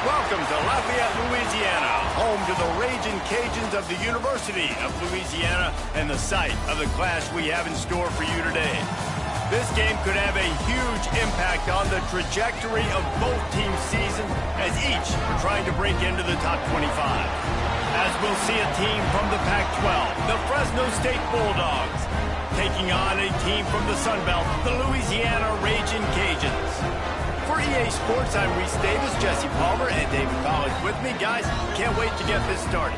Welcome to Lafayette, Louisiana, home to the Raging Cajuns of the University of Louisiana and the site of the clash we have in store for you today. This game could have a huge impact on the trajectory of both teams' seasons as each are trying to break into the top 25. As we'll see a team from the Pac-12, the Fresno State Bulldogs, taking on a team from the Sun Belt, the Louisiana Raging Cajuns. For EA Sports, I'm Reese Davis, Jesse Palmer, and David College with me. Guys, can't wait to get this started.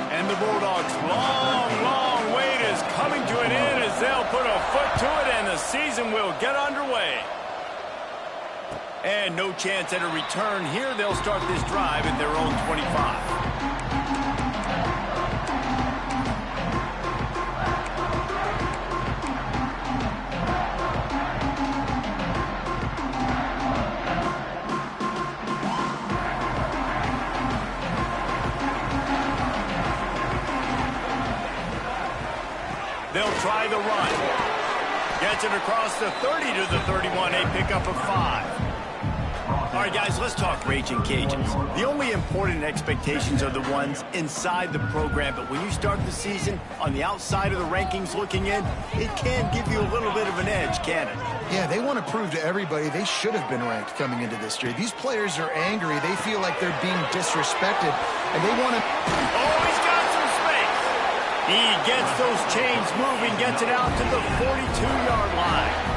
And the Bulldogs' long wait is coming to an end as they'll put a foot to it, and the season will get underway. And no chance at a return here. They'll start this drive at their own 25. They'll try the run. Gets it across the 30 to the 31, a pickup of 5. All right, guys, let's talk Raging Cajuns. The only important expectations are the ones inside the program, but when you start the season on the outside of the rankings looking in, it can give you a little bit of an edge, can it? Yeah, they want to prove to everybody they should have been ranked coming into this year. These players are angry. They feel like they're being disrespected, and they want to... Oh, he's got some space. He gets those chains moving, gets it out to the 42-yard line.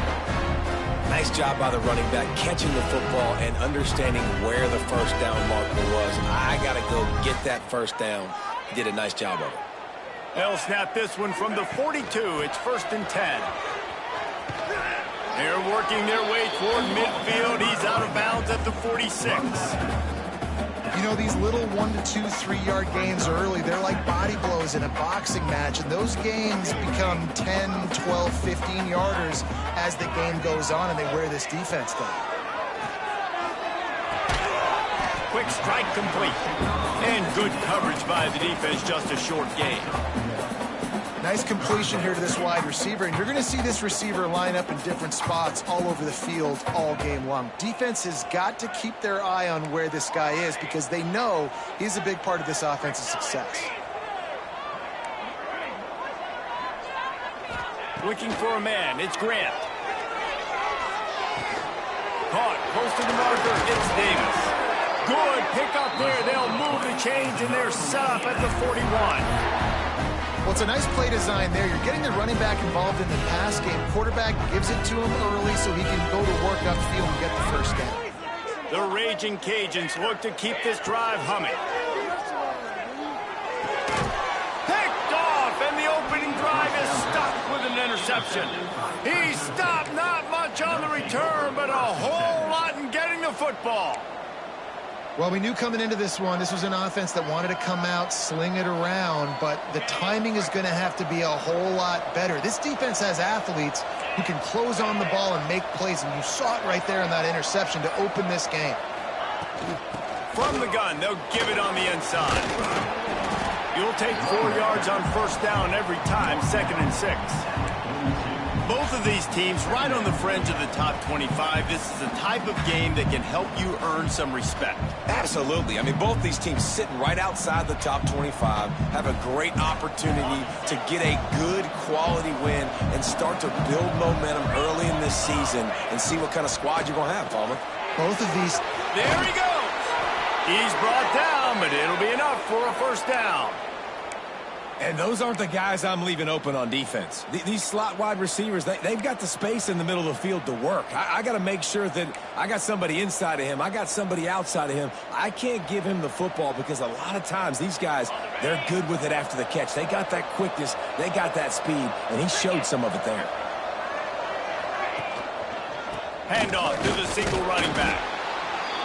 Nice job by the running back, catching the football and understanding where the first down marker was. I got to go get that first down. He did a nice job of it. They'll snap this one from the 42. It's 1st and 10. They're working their way toward midfield. He's out of bounds at the 46. You know, these little 1 to 2, 3-yard gains early, they're like body blows in a boxing match, and those gains become 10, 12, 15-yarders as the game goes on, and they wear this defense down. Quick strike complete. And good coverage by the defense, just a short gain. Nice completion here to this wide receiver, and you're going to see this receiver line up in different spots all over the field all game long. Defense has got to keep their eye on where this guy is because they know he's a big part of this offense's success. Looking for a man. It's Grant. Caught close to the marker. It's Davis. Good pick up there. They'll move the chains, and they're set up at the 41. Well, it's a nice play design there. You're getting the running back involved in the pass game. Quarterback gives it to him early so he can go to work upfield and get the first down. The Raging Cajuns look to keep this drive humming. Picked off, and the opening drive is stopped with an interception. He stopped, not much on the return, but a whole lot in getting the football. Well, we knew coming into this one, this was an offense that wanted to come out, sling it around, but the timing is going to have to be a whole lot better. This defense has athletes who can close on the ball and make plays, and you saw it right there in that interception to open this game. From the gun, they'll give it on the inside. You'll take 4 yards on first down every time, 2nd and 6. Both of these teams right on the fringe of the top 25. This is the type of game that can help you earn some respect. Absolutely. I mean, both these teams sitting right outside the top 25 have a great opportunity to get a good quality win and start to build momentum early in this season and see what kind of squad you're going to have, Palmer. Both of these. There he goes. He's brought down, but it'll be enough for a first down. And those aren't the guys I'm leaving open on defense. These slot wide receivers, they've got the space in the middle of the field to work. I got to make sure that I got somebody inside of him. I got somebody outside of him. I can't give him the football because a lot of times these guys, they're good with it after the catch. They got that quickness. They got that speed, and he showed some of it there. Handoff to the single running back.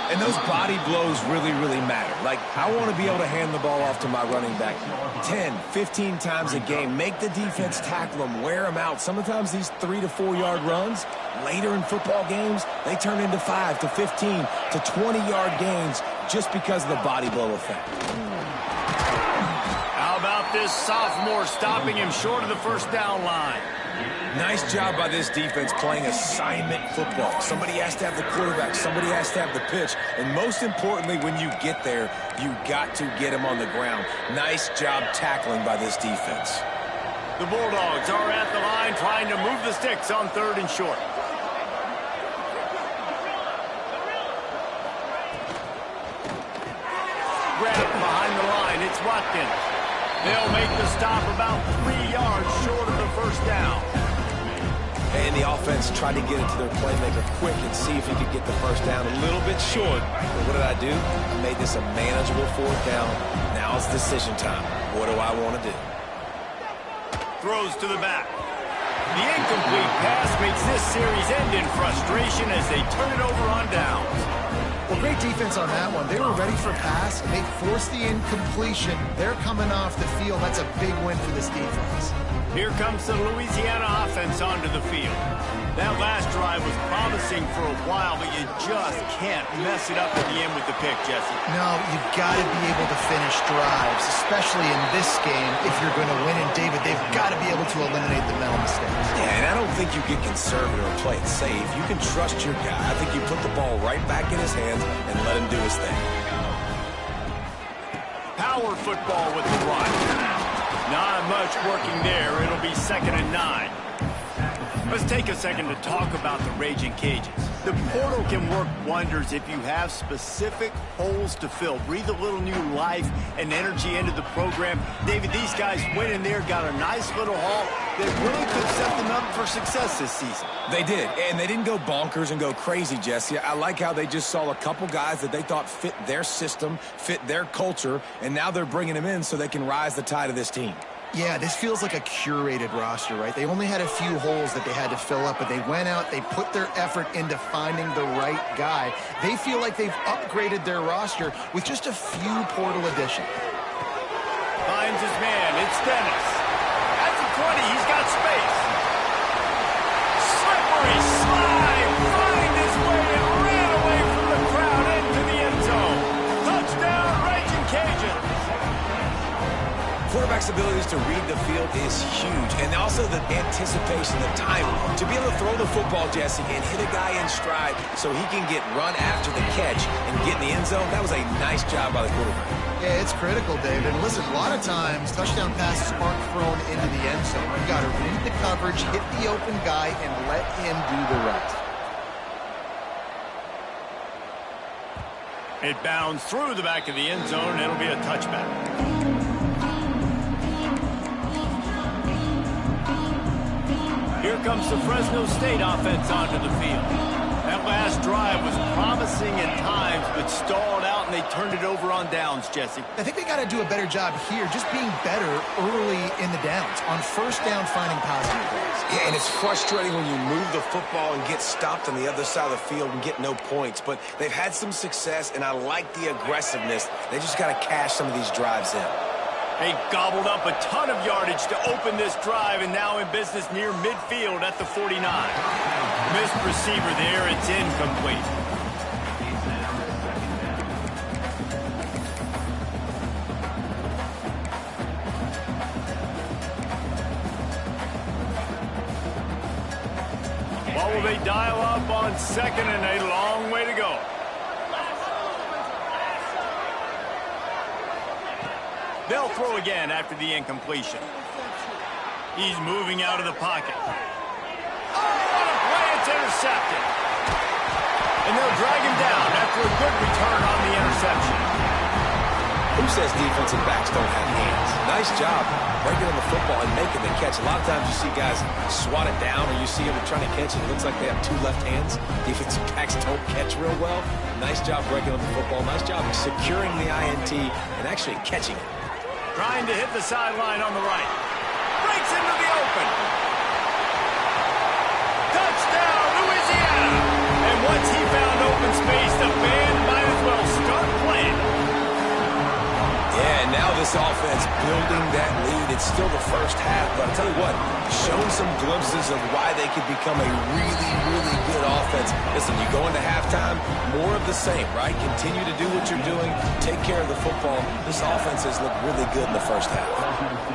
And those body blows really, really matter. Like, I want to be able to hand the ball off to my running back 10, 15 times a game. Make the defense tackle them, wear them out. Sometimes these 3 to 4 yard runs, later in football games, they turn into 5 to 15 to 20 yard gains just because of the body blow effect. How about about this sophomore stopping him short of the first down line. Nice job by this defense playing assignment football. Somebody has to have the quarterback. Somebody has to have the pitch. And most importantly, when you get there, you got to get him on the ground. Nice job tackling by this defense. The Bulldogs are at the line trying to move the sticks on 3rd and short. Grabbed behind the line. It's Watkins. They'll make the stop about 3 yards short of the first down. And the offense tried to get it to their playmaker quick and see if he could get the first down a little bit short. But what did I do? I made this a manageable 4th down. Now it's decision time. What do I want to do? Throws to the back. The incomplete pass makes this series end in frustration as they turn it over on downs. Well, great defense on that one. They were ready for pass. They forced the incompletion. They're coming off the field. That's a big win for this defense. Here comes the Louisiana offense onto the field. That last drive was promising for a while, but you just can't mess it up at the end with the pick, Jesse. No, you've got to be able to finish drives, especially in this game. If you're going to win, and David, they've got to be able to eliminate the mental mistakes. Yeah, and I don't think you get conservative or play it safe. You can trust your guy. I think you put the ball right back in his hands and let him do his thing. Power football with the run. Not much working there. It'll be 2nd and 9. Let's take a second to talk about the Raging Cajuns. The portal can work wonders if you have specific holes to fill. Breathe a little new life and energy into the program. David, these guys went in there, got a nice little haul that really could set them up for success this season. They did, and they didn't go bonkers and go crazy, Jesse. I like how they just saw a couple guys that they thought fit their system, fit their culture, and now they're bringing them in so they can rise the tide of this team. Yeah, this feels like a curated roster, right? They only had a few holes that they had to fill up, but they went out, they put their effort into finding the right guy. They feel like they've upgraded their roster with just a few portal additions. Finds his man. It's Dennis. At the 20, he's got space. Slippery slide. Find his way and ran away from the crowd into the end zone. Touchdown, Raging Cajuns. Quarterback's abilities to read the field is huge, and also the anticipation, the time to be able to throw the football, Jesse, and hit a guy in stride so he can get run after the catch and get in the end zone. That was a nice job by the quarterback. Yeah, it's critical, David. And listen, a lot of times, touchdown passes aren't thrown into the end zone. You got to read the coverage, hit the open guy, and let him do the rest. It bounds through the back of the end zone, and it'll be a touchback. Here comes the Fresno State offense onto the field. That last drive was promising at times, but stalled out, and they turned it over on downs, Jesse. I think they got to do a better job here, just being better early in the downs. On first down, finding positive plays. Yeah, and it's frustrating when you move the football and get stopped on the other side of the field and get no points. But they've had some success, and I like the aggressiveness. They just got to cash some of these drives in. They gobbled up a ton of yardage to open this drive, and now in business near midfield at the 49. Missed receiver there. It's incomplete. What will they dial up on 2nd and a long way to go? They'll throw again after the incompletion. He's moving out of the pocket. Oh, what a play! It's intercepted. And they'll drag him down after a good return on the interception. Who says defensive backs don't have hands? Nice job breaking on the football and making the catch. A lot of times you see guys swat it down, or you see them trying to catch it. It looks like they have two left hands. Defensive backs don't catch real well. Nice job breaking on the football. Nice job securing the INT and actually catching it. Trying to hit the sideline on the right. Breaks into the open. Touchdown, Louisiana. And once he found open space, the band might as well start playing. Yeah, now this offense building that lead. It's still the first half, but I'll tell you what, shown some glimpses of why they could become a really, really good offense. Listen, you go into halftime, more of the same, right? Continue to do what you're doing, take care of the football. This offense has looked really good in the first half.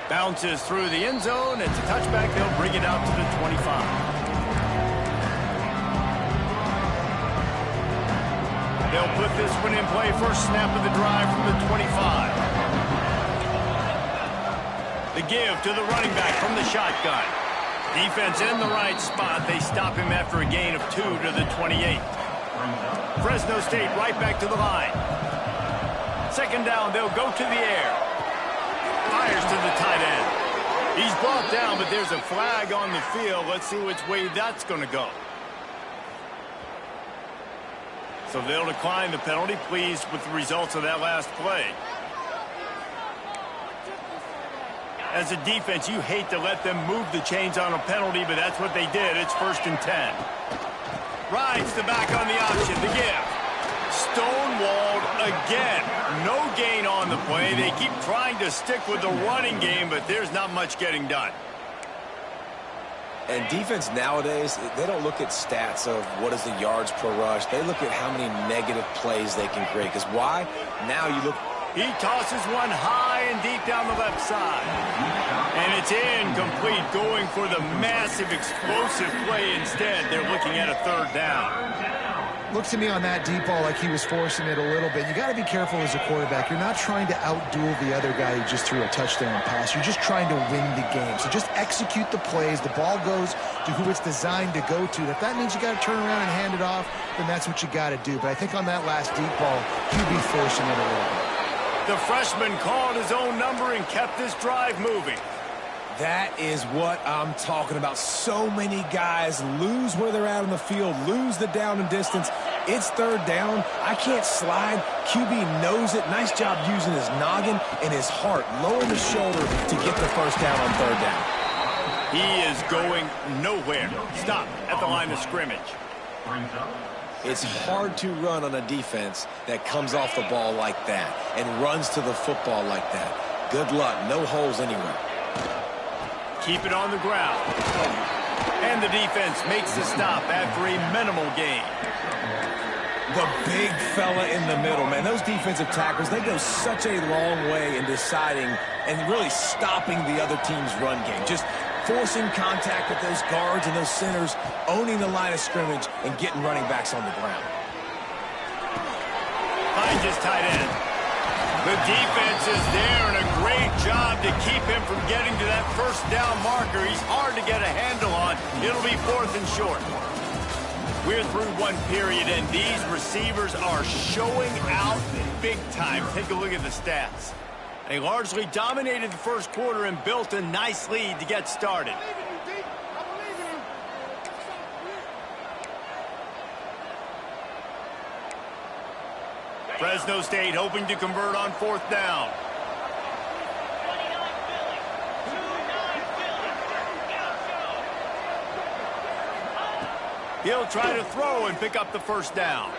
Bounces through the end zone. It's a touchback. They'll bring it out to the 25. They'll put this one in play. First snap of the drive from the 25. The give to the running back from the shotgun. Defense in the right spot. They stop him after a gain of 2 to the 28. Fresno State right back to the line. Second down, they'll go to the air. Fires to the tight end. He's brought down, but there's a flag on the field. Let's see which way that's going to go. So they'll decline the penalty. Pleased with the results of that last play. As a defense, you hate to let them move the chains on a penalty, but that's what they did. It's 1st and 10. Rides the back on the option. The give. Stonewalled again. No gain on the play. They keep trying to stick with the running game, but there's not much getting done. And defense nowadays, they don't look at stats of what is the yards per rush. They look at how many negative plays they can create. Because why? Now you look... He tosses one high and deep down the left side. And it's incomplete, going for the massive explosive play instead. They're looking at a 3rd down. Looked to me on that deep ball like he was forcing it a little bit. You got to be careful as a quarterback. You're not trying to outduel the other guy who just threw a touchdown pass. You're just trying to win the game. So just execute the plays. The ball goes to who it's designed to go to. If that means you got to turn around and hand it off, then that's what you got to do. But I think on that last deep ball, he'd be forcing it a little bit. The freshman called his own number and kept this drive moving. That is what I'm talking about. So many guys lose where they're at on the field, lose the down and distance. It's 3rd down. I can't slide. QB knows it. Nice job using his noggin and his heart, lowering the shoulder to get the 1st down on 3rd down. He is going nowhere. Stop at the line of scrimmage. It's hard to run on a defense that comes off the ball like that and runs to the football like that. Good luck. No holes anywhere. Keep it on the ground. And the defense makes the stop after a minimal gain. The big fella in the middle, man. Those defensive tackles, they go such a long way in deciding and really stopping the other team's run game. Just forcing contact with those guards and those centers, owning the line of scrimmage, and getting running backs on the ground. Finds his tight end. The defense is there, and a great job to keep him from getting to that 1st down marker. He's hard to get a handle on. It'll be 4th and short. We're through one period, and these receivers are showing out big time. Take a look at the stats. They largely dominated the 1st quarter and built a nice lead to get started. Fresno State hoping to convert on 4th down. He'll try to throw and pick up the 1st down.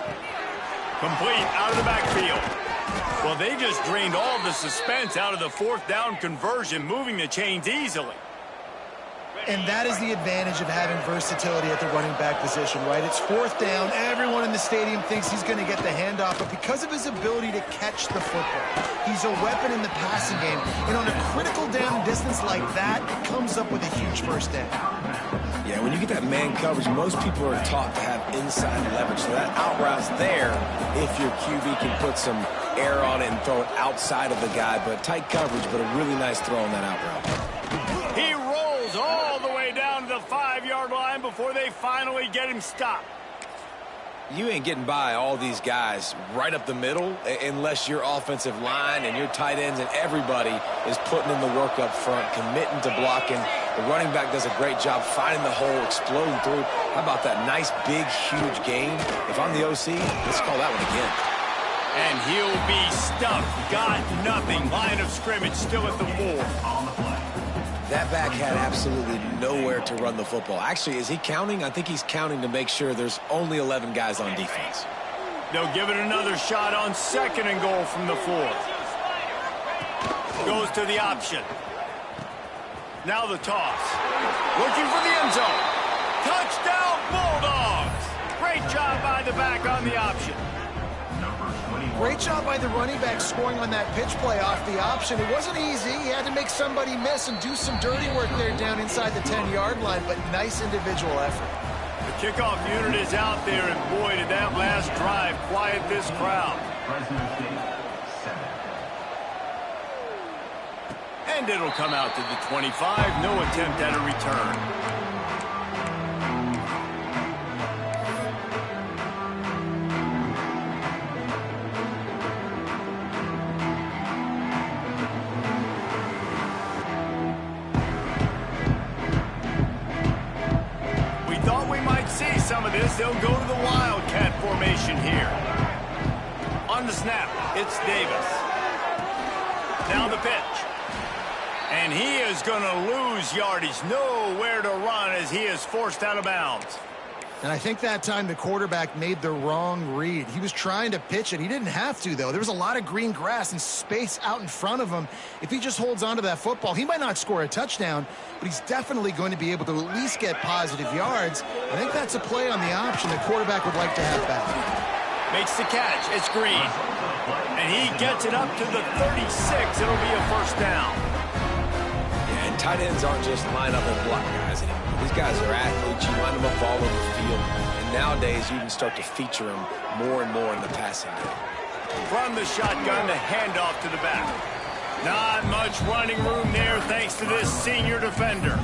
Complete out of the backfield. Well, they just drained all of the suspense out of the 4th down conversion, moving the chains easily. And that is the advantage of having versatility at the running back position, right? It's 4th down. Everyone in the stadium thinks he's going to get the handoff, but because of his ability to catch the football, he's a weapon in the passing game. And on a critical down distance like that, it comes up with a huge 1st down. Yeah, when you get that man coverage, most people are taught to have inside leverage. So that out route's there if your QB can put some air on it and throw it outside of the guy. But tight coverage, but a really nice throw on that out route. He rolls all the way down to the 5-yard line before they finally get him stopped. You ain't getting by all these guys right up the middle unless your offensive line and your tight ends and everybody is putting in the work up front, committing to blocking. The running back does a great job finding the hole, exploding through. How about that nice, big, huge gain? If I'm the OC, let's call that one again. And he'll be stuffed. Got nothing. Line of scrimmage still at the 4. That back had absolutely nowhere to run the football. Actually, is he counting? I think he's counting to make sure there's only 11 guys on defense. They'll give it another shot on 2nd and goal from the 4th. Goes to the option. Now the toss. Looking for the end zone. Touchdown, Bulldogs! Great job by the back on the option. Great job by the running back scoring on that pitch play off the option. It wasn't easy. He had to make somebody miss and do some dirty work there down inside the 10-yard line, but nice individual effort. The kickoff unit is out there, and boy, did that last drive quiet this crowd. And it'll come out to the 25. No attempt at a return. Some of this, they'll go to the Wildcat formation here. On the snap, it's Davis. Now the pitch. And he is going to lose yardage. Nowhere to run as he is forced out of bounds. And I think that time the quarterback made the wrong read. He was trying to pitch it. He didn't have to, though. There was a lot of green grass and space out in front of him. If he just holds on to that football, he might not score a touchdown, but he's definitely going to be able to at least get positive yards. I think that's a play on the option the quarterback would like to have back. Makes the catch. It's Green. And he gets it up to the 36. It'll be a first down. Yeah, and tight ends aren't just line up and block guys anymore. These guys are athletes. You line them up all over the field. And nowadays, you can start to feature them more and more in the passing game. From the shotgun, the handoff to the back. Not much running room there thanks to this senior defender.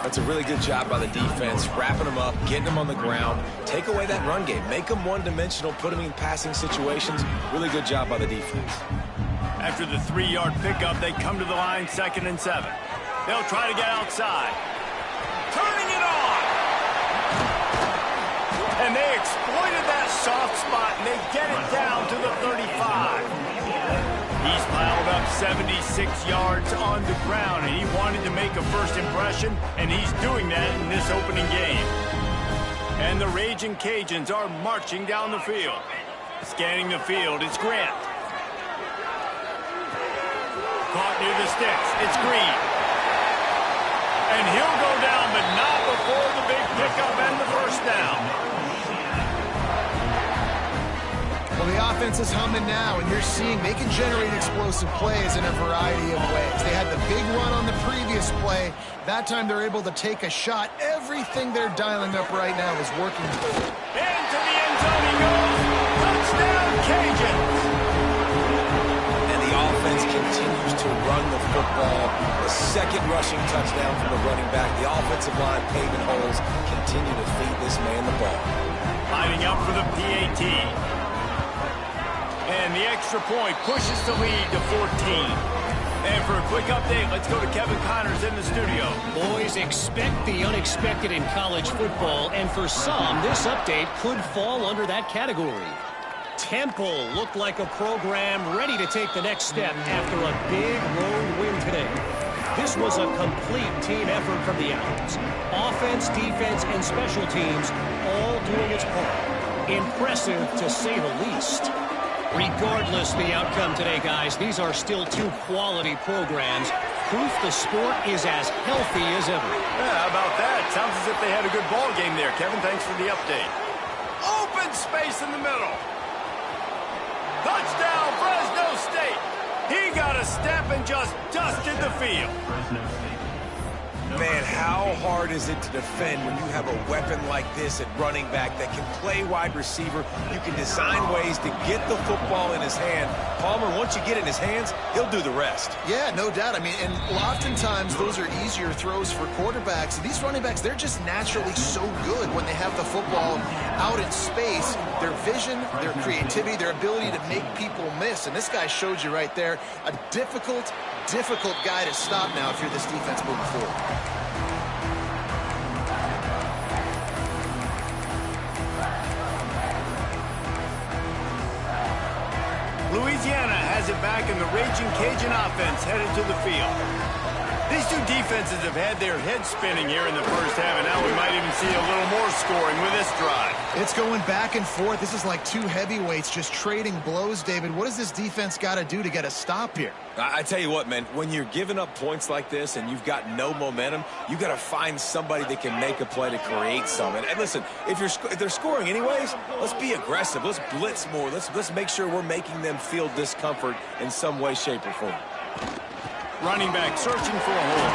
That's a really good job by the defense, wrapping them up, getting them on the ground. Take away that run game. Make them one-dimensional, put them in passing situations. Really good job by the defense. After the 3-yard pickup, they come to the line 2nd and 7. They'll try to get outside. Turning it on. And they exploited that soft spot, and they get it down to the 35. He's piled up 76 yards on the ground, and he wanted to make a first impression, and he's doing that in this opening game. And the Raging Cajuns are marching down the field. Scanning the field, it's Grant. Caught near the sticks, it's Green. And he'll go down, but not before the big pickup and the first down. Well, the offense is humming now, and you're seeing they can generate explosive plays in a variety of ways. They had the big run on the previous play. That time they're able to take a shot. Everything they're dialing up right now is working. Into the end zone he goes. Touchdown, Cajuns. And the offense continues to run the football. The second rushing touchdown from the running back. The offensive line paving holes. Continue to feed this man the ball. Lining up for the PAT. And the extra point pushes the lead to 14. And for a quick update, let's go to Kevin Connors in the studio. Boys, expect the unexpected in college football, and for some, this update could fall under that category. Temple looked like a program ready to take the next step after a big road win today. This was a complete team effort from the Owls. Offense, defense, and special teams all doing its part. Impressive, to say the least. Regardless the outcome today, guys, these are still two quality programs. Proof the sport is as healthy as ever. Yeah, how about that? Sounds as if they had a good ball game there. Kevin, thanks for the update. Open space in the middle. Touchdown, Fresno State. He got a step and just dusted the field. Man, how hard is it to defend when you have a weapon like this at running back that can play wide receiver? You can design ways to get the football in his hand. Palmer, once you get it in his hands, he'll do the rest. Yeah, no doubt. I mean, and oftentimes those are easier throws for quarterbacks. These running backs, they're just naturally so good when they have the football out in space. Their vision, their creativity, their ability to make people miss. And this guy showed you right there, a difficult guy to stop now if you're this defense moving forward. Louisiana has it back, and the Raging Cajun offense headed to the field. These two defenses have had their heads spinning here in the first half, and now we might even see a little more scoring with this drive. It's going back and forth. This is like two heavyweights just trading blows, David. What does this defense got to do to get a stop here? I tell you what, man, when you're giving up points like this and you've got no momentum, you got to find somebody that can make a play to create some. And listen, if they're scoring anyways, let's be aggressive. Let's blitz more. Let's make sure we're making them feel discomfort in some way, shape, or form. Running back searching for a hole.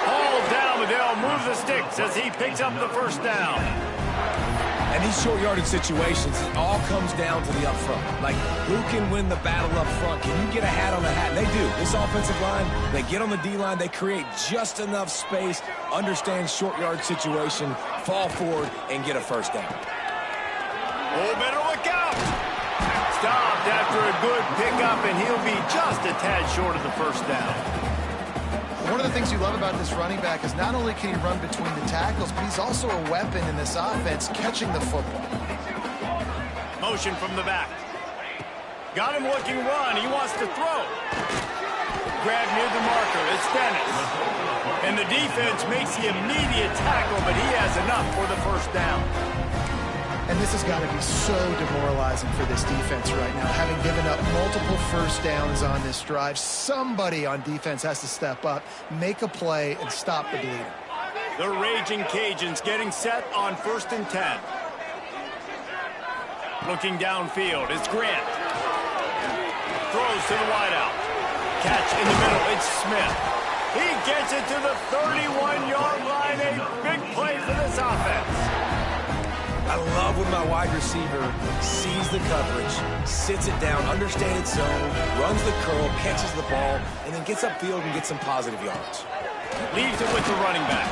Hauled down, but they'll move the sticks as he picks up the first down. And these short yardage situations, it all comes down to the up front. Like, who can win the battle up front? Can you get a hat on the hat? And they do. This offensive line, they get on the D-line, they create just enough space, understand short yard situation, fall forward, and get a first down. Oh, better look out. Stopped after a good pickup, and he'll be just a tad short of the first down. One of the things you love about this running back is not only can he run between the tackles, but he's also a weapon in this offense catching the football. Motion from the back. Got him looking run. He wants to throw. Grab near the marker. It's Dennis. And the defense makes the immediate tackle, but he has enough for the first down. And this has got to be so demoralizing for this defense right now. Having given up multiple first downs on this drive, somebody on defense has to step up, make a play, and stop the bleeding. The Raging Cajuns getting set on 1st and 10. Looking downfield, it's Grant. Throws to the wideout. Catch in the middle, it's Smith. He gets it to the 31-yard line. A big play for this offense. I love when my wide receiver sees the coverage, sits it down, understands its zone, runs the curl, catches the ball, and then gets upfield and gets some positive yards. Leaves it with the running back.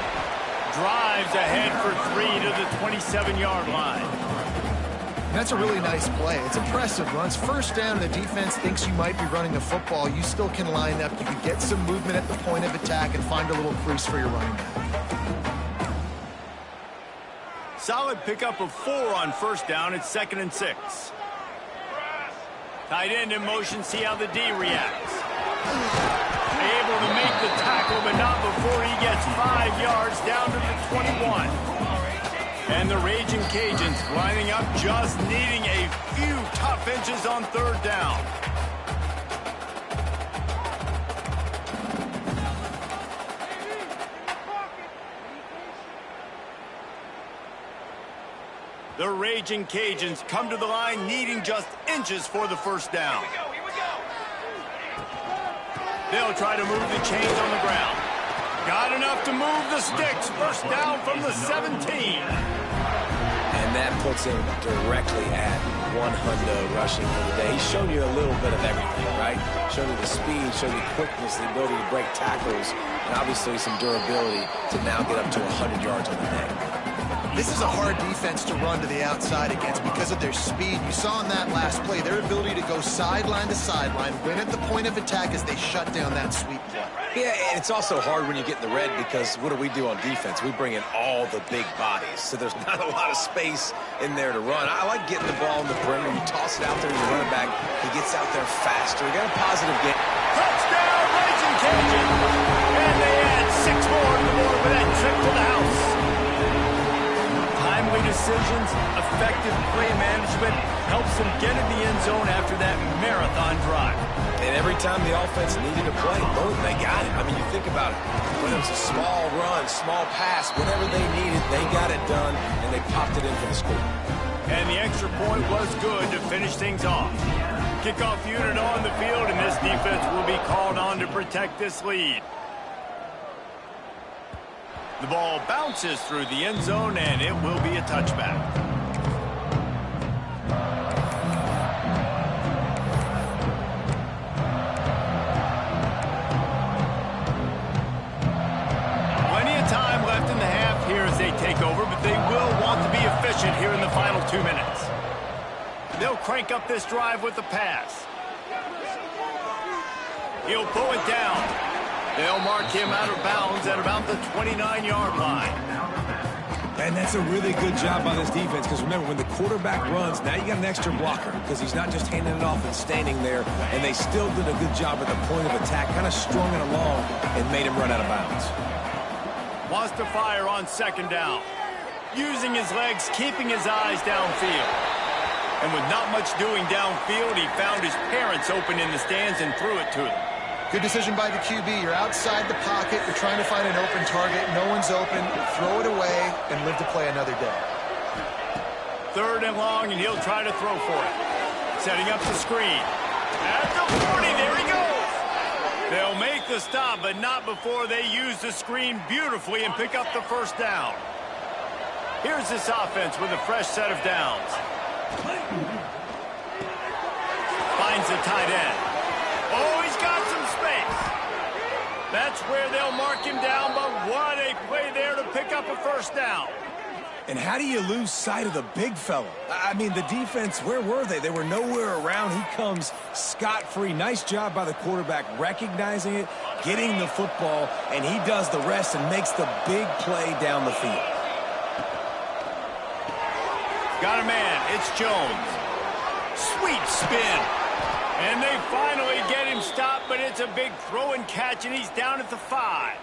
Drives ahead for 3 to the 27-yard line. And that's a really nice play. It's impressive. Runs first down, and the defense thinks you might be running the football. You still can line up. You can get some movement at the point of attack and find a little crease for your running back. Solid pickup of 4 on first down. It's 2nd and 6. Tight end in motion. See how the D reacts. Able to make the tackle, but not before he gets 5 yards down to the 21. And the Raging Cajuns lining up, just needing a few tough inches on 3rd down. The Raging Cajuns come to the line needing just inches for the first down. They'll try to move the chains on the ground. Got enough to move the sticks. First down from the 17. And that puts him directly at 100 rushing for the day. He's shown you a little bit of everything, right? Shown you the speed, shown you quickness, the ability to break tackles, and obviously some durability to now get up to 100 yards on the day. This is a hard defense to run to the outside against because of their speed. You saw in that last play their ability to go sideline to sideline, win at the point of attack as they shut down that sweep play. Yeah, and it's also hard when you get in the red because what do we do on defense? We bring in all the big bodies, so there's not a lot of space in there to run. I like getting the ball in the perimeter. You toss it out there to the running back. He gets out there faster. We got a positive game. Touchdown, Raging Cajuns! And they add 6 more to the board with that trip to the house. Timely decisions, effective play management helps them get in the end zone after that marathon drive. And every time the offense needed a play, boom, they got it. I mean, you think about it. Whether it was a small run, small pass, whatever they needed, they got it done, and they popped it in for the score. And the extra point was good to finish things off. Kickoff unit on the field, and this defense will be called on to protect this lead. The ball bounces through the end zone, and it will be a touchback. Plenty of time left in the half here as they take over, but they will want to be efficient here in the final 2 minutes. They'll crank up this drive with the pass. He'll pull it down. They'll mark him out of bounds at about the 29-yard line. And that's a really good job by this defense because remember, when the quarterback runs, now you got an extra blocker because he's not just handing it off and standing there, and they still did a good job at the point of attack, kind of strung it along and made him run out of bounds. Wants to fire on second down. Using his legs, keeping his eyes downfield. And with not much doing downfield, he found his parents open in the stands and threw it to them. Good decision by the QB. You're outside the pocket. You're trying to find an open target. No one's open. Throw it away and live to play another day. Third and long, and he'll try to throw for it. Setting up the screen. At the 40, there he goes. They'll make the stop, but not before they use the screen beautifully and pick up the first down. Here's this offense with a fresh set of downs. Finds the tight end. Oh, he's got some space. That's where they'll mark him down, but what a play there to pick up a first down. And how do you lose sight of the big fella? I mean, the defense, where were they? They were nowhere around. He comes scot-free. Nice job by the quarterback recognizing it, getting the football, and he does the rest and makes the big play down the field. Got a man. It's Jones. Sweet spin. And they finally get him stopped, but it's a big throw and catch, and he's down at the 5.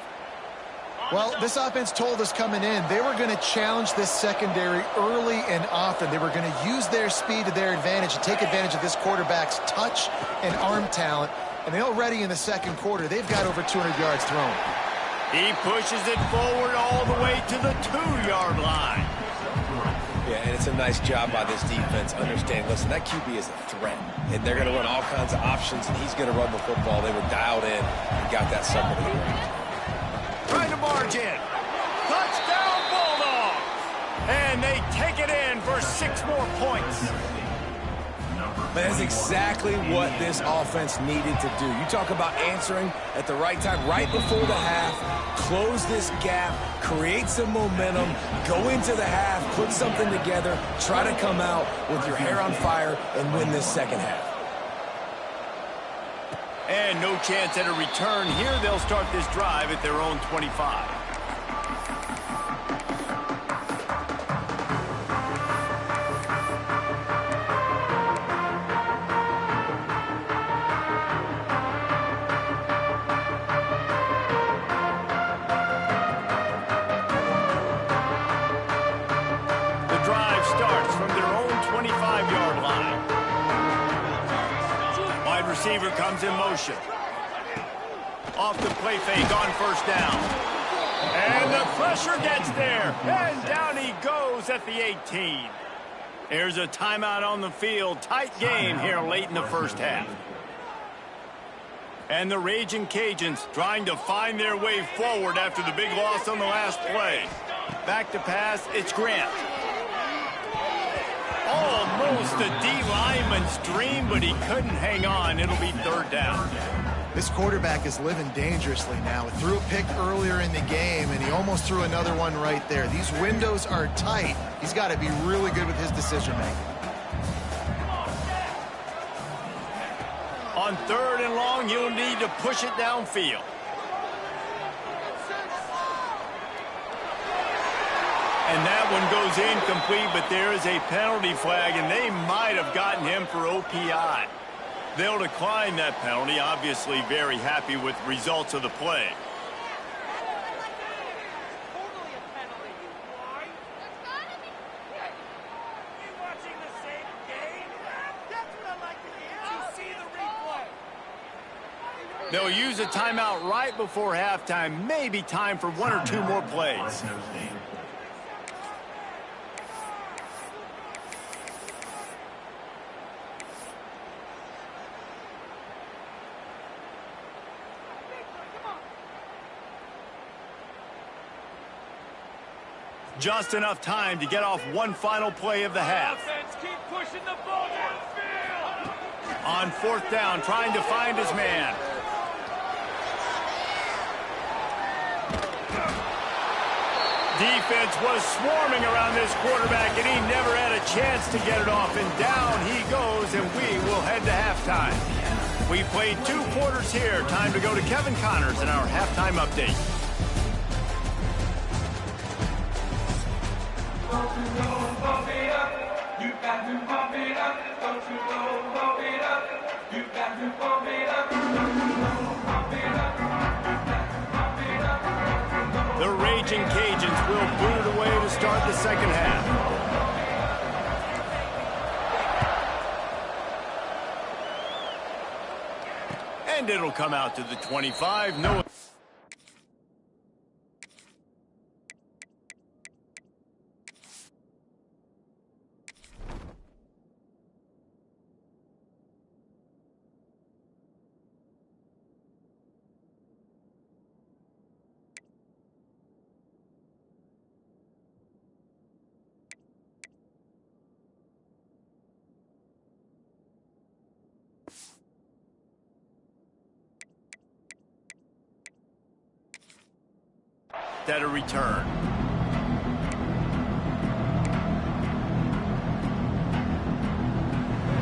Well, this offense told us coming in they were going to challenge this secondary early and often. They were going to use their speed to their advantage and take advantage of this quarterback's touch and arm talent. And they already in the second quarter, they've got over 200 yards thrown. He pushes it forward all the way to the 2-yard line. Yeah, and it's a nice job by this defense. Understand, listen, that QB is a threat. And they're going to run all kinds of options, and he's going to run the football. They were dialed in and got that sucker to the ground. Trying to barge in. Touchdown, Bulldogs! And they take it in for 6 more points. That's exactly what this offense needed to do. You talk about answering at the right time, right before the half, close this gap, create some momentum, go into the half, put something together, try to come out with your hair on fire and win this second half. And no chance at a return here. They'll start this drive at their own 25. Receiver comes in motion. Off the play fake on first down. And the pressure gets there. And down he goes at the 18. There's a timeout on the field. Tight game here late in the first half. And the Raging Cajuns trying to find their way forward after the big loss on the last play. Back to pass, it's Grant. Almost a D-lineman's dream, but he couldn't hang on. It'll be third down. This quarterback is living dangerously now. He threw a pick earlier in the game, and he almost threw another one right there. These windows are tight. He's got to be really good with his decision-making. On third and long, you'll need to push it downfield. And that one goes incomplete, but there is a penalty flag, and they might have gotten him for OPI. They'll decline that penalty, obviously very happy with the results of the play. They'll use a timeout right before halftime, maybe time for 1 or 2 more plays. Just enough time to get off one final play of the half. Keep pushing the ball downfield. On fourth down, trying to find his man. Defense was swarming around this quarterback, and he never had a chance to get it off. And down he goes, and we will head to halftime. We played 2 quarters here. Time to go to Kevin Connors in our halftime update. The Raging Cajuns will boot it away to start the second half. And it'll come out to the 25. No. At a return.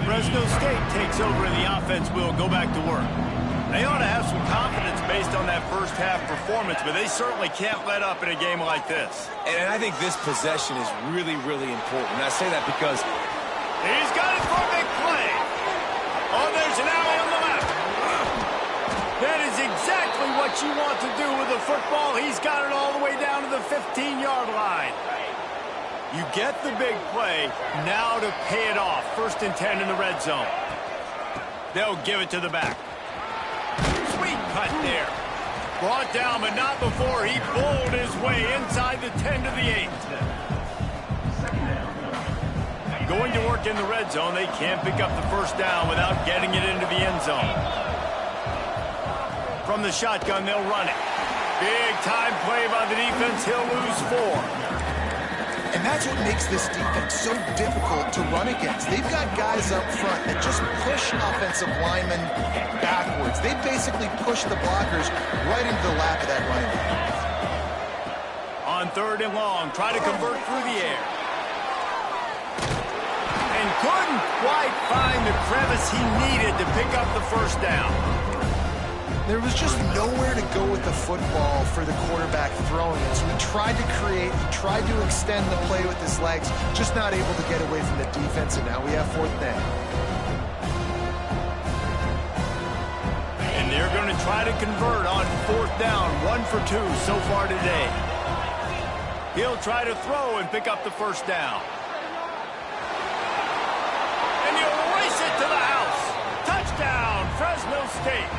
Fresno State takes over and the offense will go back to work. They ought to have some confidence based on that first half performance, but they certainly can't let up in a game like this. And I think this possession is really, really important. And I say that because he's got it for a big play. Oh, there's an alley on the left. That is exactly what you want to do with the football. He's got it all the way down to the 15-yard line. You get the big play, now to pay it off. 1st and 10 in the red zone. They'll give it to the back. Sweet cut there. Brought down, but not before he bowled his way inside the 10 to the 8. Going to work in the red zone, they can't pick up the first down without getting it into the end zone. From the shotgun, they'll run it. Big time play by the defense. He'll lose 4. And that's what makes this defense so difficult to run against. They've got guys up front that just push offensive linemen backwards. They basically push the blockers right into the lap of that running back. On 3rd and long, try to convert through the air. And couldn't quite find the crevice he needed to pick up the first down. There was just nowhere to go with the football for the quarterback throwing it. So he tried to create, he tried to extend the play with his legs, just not able to get away from the defense, and now we have 4th down. And they're going to try to convert on 4th down, 1 for 2 so far today. He'll try to throw and pick up the first down. And he'll race it to the house. Touchdown, Fresno State.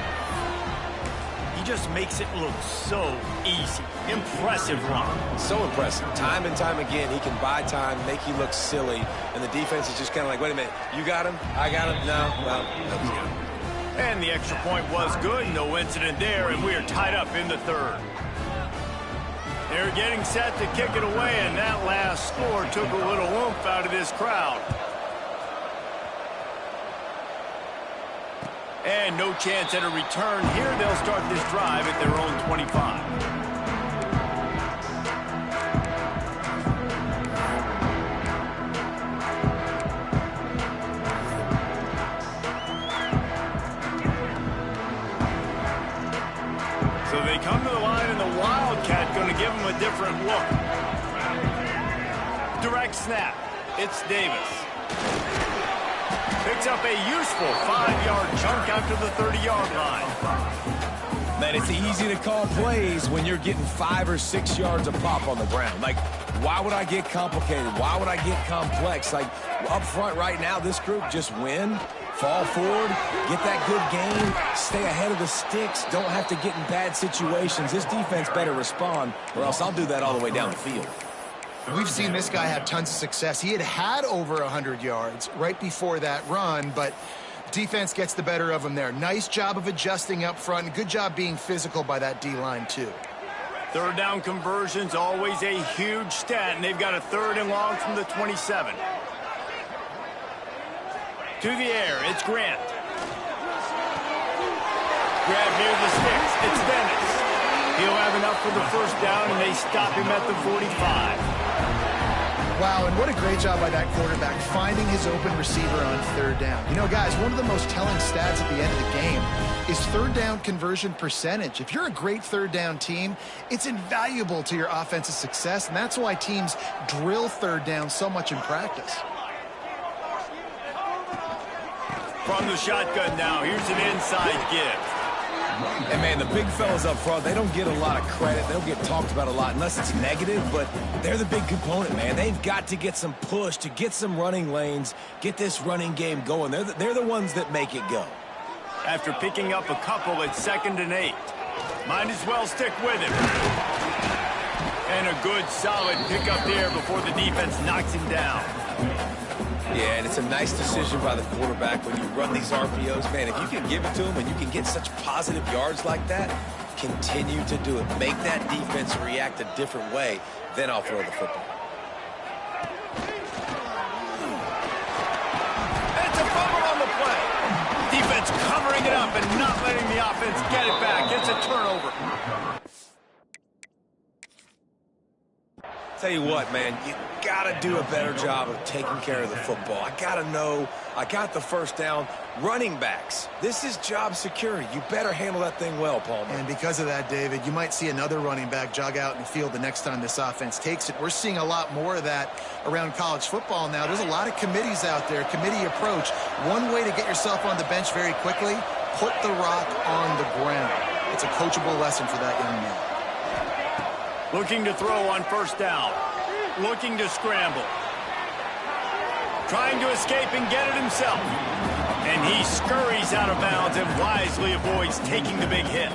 Just makes it look so easy. Impressive run. So impressive. Time and time again, he can buy time, make you look silly, and the defense is just kind of like, wait a minute, you got him? I got him? No? Well, that was good. And the extra point was good. No incident there, and we are tied up in the 3rd. They're getting set to kick it away, and that last score took a little oomph out of this crowd. And no chance at a return here. They'll start this drive at their own 25. So they come to the line, and the Wildcat going to give them a different look. Direct snap. It's Davis. Picks up a useful 5-yard chunk out to the 30-yard line. Man, it's easy to call plays when you're getting 5 or 6 yards of pop on the ground. Like, why would I get complicated? Why would I get complex? Like, up front right now, this group just win, fall forward, get that good game, stay ahead of the sticks, don't have to get in bad situations. This defense better respond, or else I'll do that all the way down the field. We've seen this guy have tons of success. He had over 100 yards right before that run, but defense gets the better of him there. Nice job of adjusting up front, and good job being physical by that D-line, too. 3rd down conversion's always a huge stat, and they've got a 3rd and long from the 27. To the air, it's Grant. Grab near the sticks, it's Dennis. He'll have enough for the first down, and they stop him at the 45. Wow, and what a great job by that quarterback, finding his open receiver on third down. You know, guys, one of the most telling stats at the end of the game is third down conversion percentage. If you're a great third down team, it's invaluable to your offensive success, and that's why teams drill third down so much in practice. From the shotgun now, here's an inside give. And, man, the big fellas up front, they don't get a lot of credit. They don't get talked about a lot unless it's negative, but they're the big component, man. They've got to get some push to get some running lanes, get this running game going. They're the ones that make it go. After picking up a couple at 2nd and 8. Might as well stick with him. And a good, solid pickup there before the defense knocks him down. Yeah, and it's a nice decision by the quarterback when you run these RPOs. Man, if you can give it to him and you can get such positive yards like that, continue to do it. Make that defense react a different way, then I'll throw the football. It's a fumble on the play. Defense covering it up and not letting the offense get it back. It's a turnover. Tell you what, man, you gotta do a better job of taking care of the football. I gotta know I got the first down. Running backs, this is job security. You better handle that thing well, Palmer. And because of that, David, you might see another running back jog out in the field the next time this offense takes it. We're seeing a lot more of that around college football now. There's a lot of committees out there, committee approach. One way to get yourself on the bench very quickly, put the rock on the ground. It's a coachable lesson for that young man. Looking to throw on first down. Looking to scramble. Trying to escape and get it himself. And he scurries out of bounds and wisely avoids taking the big hit.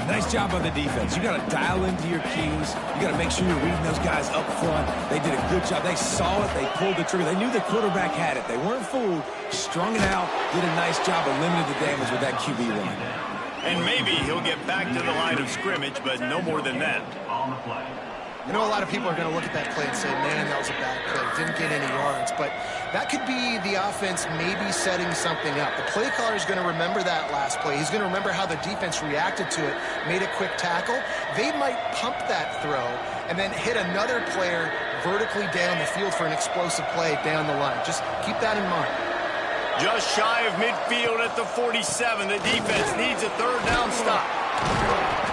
Nice job on the defense. You got to dial into your keys. You got to make sure you're reading those guys up front. They did a good job. They saw it. They pulled the trigger. They knew the quarterback had it. They weren't fooled. Strung it out. Did a nice job of limiting the damage with that QB run. And maybe he'll get back to the line of scrimmage, but no more than that. You know, a lot of people are going to look at that play and say, man, that was a bad play. Didn't get any yards. But that could be the offense maybe setting something up. The play caller is going to remember that last play. He's going to remember how the defense reacted to it, made a quick tackle. They might pump that throw and then hit another player vertically down the field for an explosive play down the line. Just keep that in mind. Just shy of midfield at the 47. The defense needs a third down stop.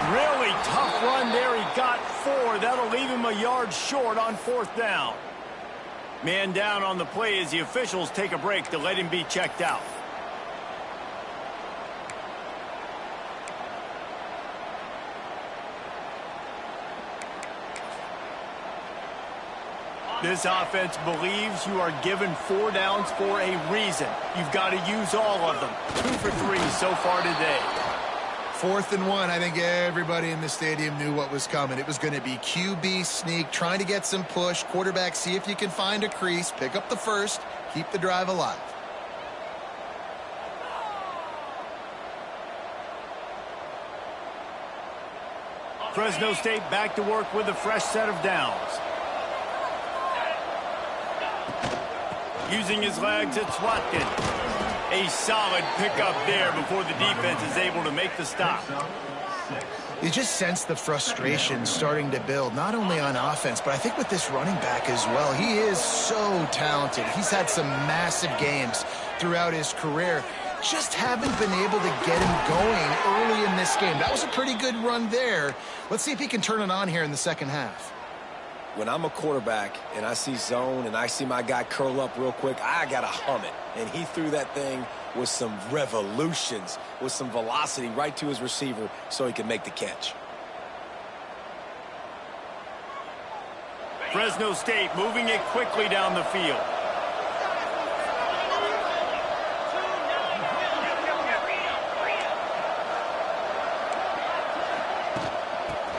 Really tough run there. He got 4. That'll leave him a yard short on 4th down. Man down on the play as the officials take a break to let him be checked out. This offense believes you are given 4 downs for a reason. You've got to use all of them. 2 for 3 so far today. 4th and 1, I think everybody in the stadium knew what was coming. It was going to be QB sneak, trying to get some push. Quarterback, see if you can find a crease. Pick up the first. Keep the drive alive. Fresno State back to work with a fresh set of downs. Using his legs, it's Watkins. A solid pickup there before the defense is able to make the stop. You just sense the frustration starting to build, not only on offense, but I think with this running back as well. He is so talented. He's had some massive games throughout his career. Just haven't been able to get him going early in this game. That was a pretty good run there. Let's see if he can turn it on here in the second half. When I'm a quarterback and I see zone and I see my guy curl up real quick, I got to hum it. And he threw that thing with some revolutions, with some velocity right to his receiver so he could make the catch. Fresno State moving it quickly down the field.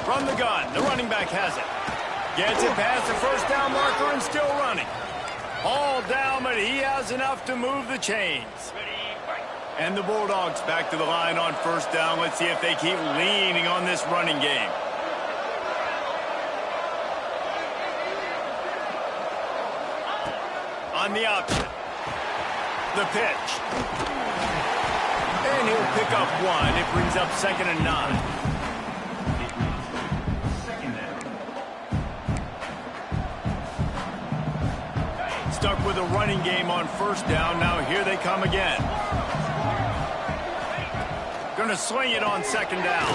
From the gun, the running back has it. Gets it past the first down marker and still running. All down, but he has enough to move the chains. And the Bulldogs back to the line on first down. Let's see if they keep leaning on this running game. On the option. The pitch. And he'll pick up 1. It brings up 2nd and 9. with a running game on first down. Now here they come again. Going to sling it on second down.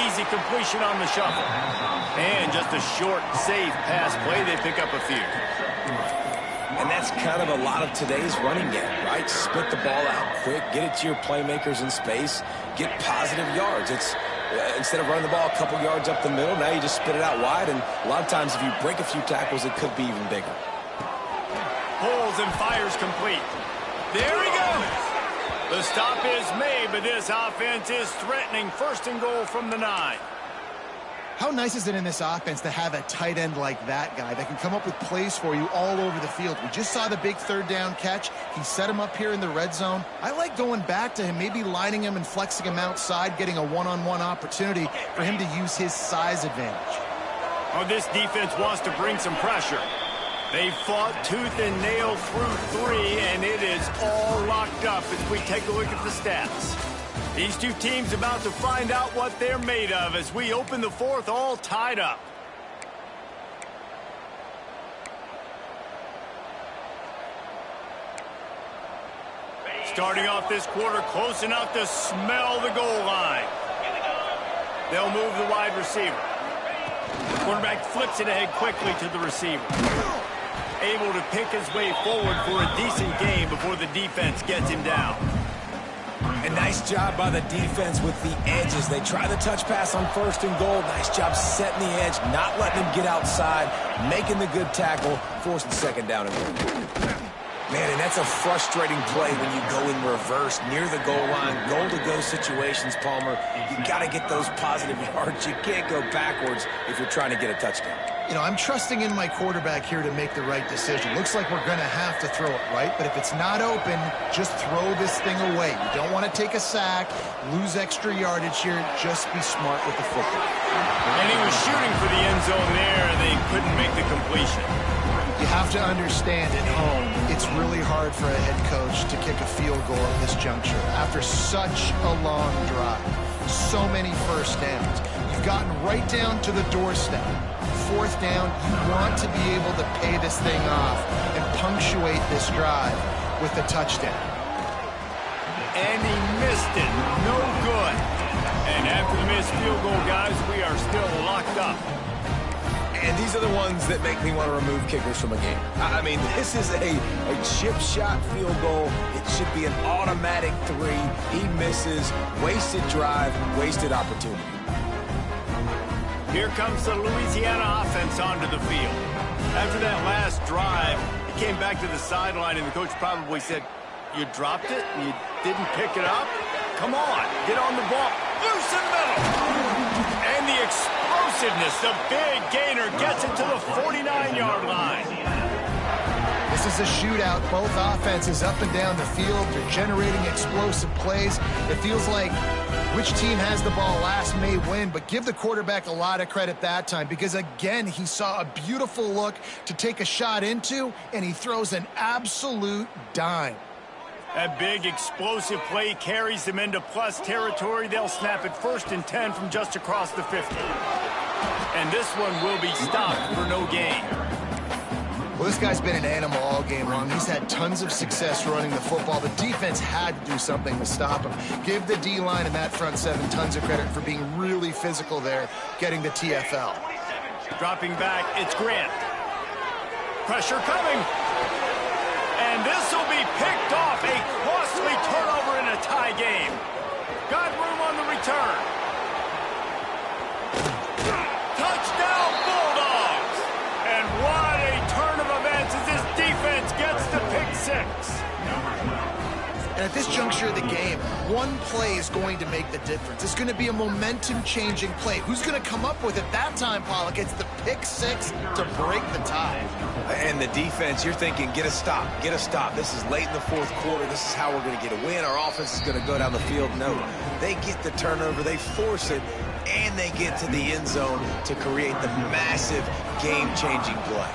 Easy completion on the shuffle. And just a short, safe pass play. They pick up a few. And that's kind of a lot of today's running game, right? Spit the ball out quick, get it to your playmakers in space, get positive yards. It's instead of running the ball a couple yards up the middle, now you just spit it out wide, and a lot of times if you break a few tackles, it could be even bigger. Pulls and fires complete. There he goes. The stop is made, but this offense is threatening. First and goal from the 9. How nice is it in this offense to have a tight end like that guy that can come up with plays for you all over the field? We just saw the big third down catch. He set him up here in the red zone. I like going back to him, maybe lining him and flexing him outside, getting a one-on-one opportunity for him to use his size advantage. Oh, this defense wants to bring some pressure. They fought tooth and nail through 3, and it is all locked up as we take a look at the stats. These two teams about to find out what they're made of as we open the fourth, all tied up. Starting off this quarter close enough to smell the goal line. They'll move the wide receiver. Quarterback flips it ahead quickly to the receiver. Able to pick his way forward for a decent game before the defense gets him down. A nice job by the defense with the edges. They try the touch pass on first and goal. Nice job setting the edge, not letting him get outside, making the good tackle, forcing second down and goal. Man, and that's a frustrating play when you go in reverse near the goal line, goal-to-go situations, Palmer. You got to get those positive yards. You can't go backwards if you're trying to get a touchdown. You know, I'm trusting in my quarterback here to make the right decision. Looks like we're going to have to throw it, right? But if it's not open, just throw this thing away. You don't want to take a sack, lose extra yardage here. Just be smart with the football. And he was shooting for the end zone there, and they couldn't make the completion. You have to understand at home, it's really hard for a head coach to kick a field goal at this juncture. After such a long drive, so many first downs, you've gotten right down to the doorstep. Fourth down, you want to be able to pay this thing off and punctuate this drive with a touchdown. And he missed it. No good. And after the missed field goal, guys, we are still locked up. And these are the ones that make me want to remove kickers from a game. I mean, this is a chip shot field goal. It should be an automatic 3. He misses. Wasted drive, wasted opportunity. Here comes the Louisiana offense onto the field. After that last drive, he came back to the sideline, and the coach probably said, "You dropped it? You didn't pick it up? Come on, get on the ball. Loose in middle." And the explosiveness, the big gainer gets it to the 49-yard line. This is a shootout. Both offenses up and down the field. They're generating explosive plays. It feels like which team has the ball last may win, but give the quarterback a lot of credit that time because, again, he saw a beautiful look to take a shot into, and he throws an absolute dime. That big explosive play carries them into plus territory. They'll snap it 1st and 10 from just across the 50. And this one will be stopped for no gain. Well, this guy's been an animal all game long. He's had tons of success running the football. The defense had to do something to stop him. Give the D-line and that front 7 tons of credit for being really physical there, getting the TFL. Dropping back, it's Grant. Pressure coming. And this will be picked off. A costly turnover in a tie game. Got room on the return. Touchdown, Bulldogs! And what a turn of events as this defense gets the pick 6. And at this juncture of the game, one play is going to make the difference. It's going to be a momentum-changing play. Who's going to come up with it that time, Pollock? It's the pick 6 to break the tie. And the defense, you're thinking, get a stop, get a stop. This is late in the 4th quarter. This is how we're going to get a win. Our offense is going to go down the field. No, they get the turnover, they force it, and they get to the end zone to create the massive game-changing play.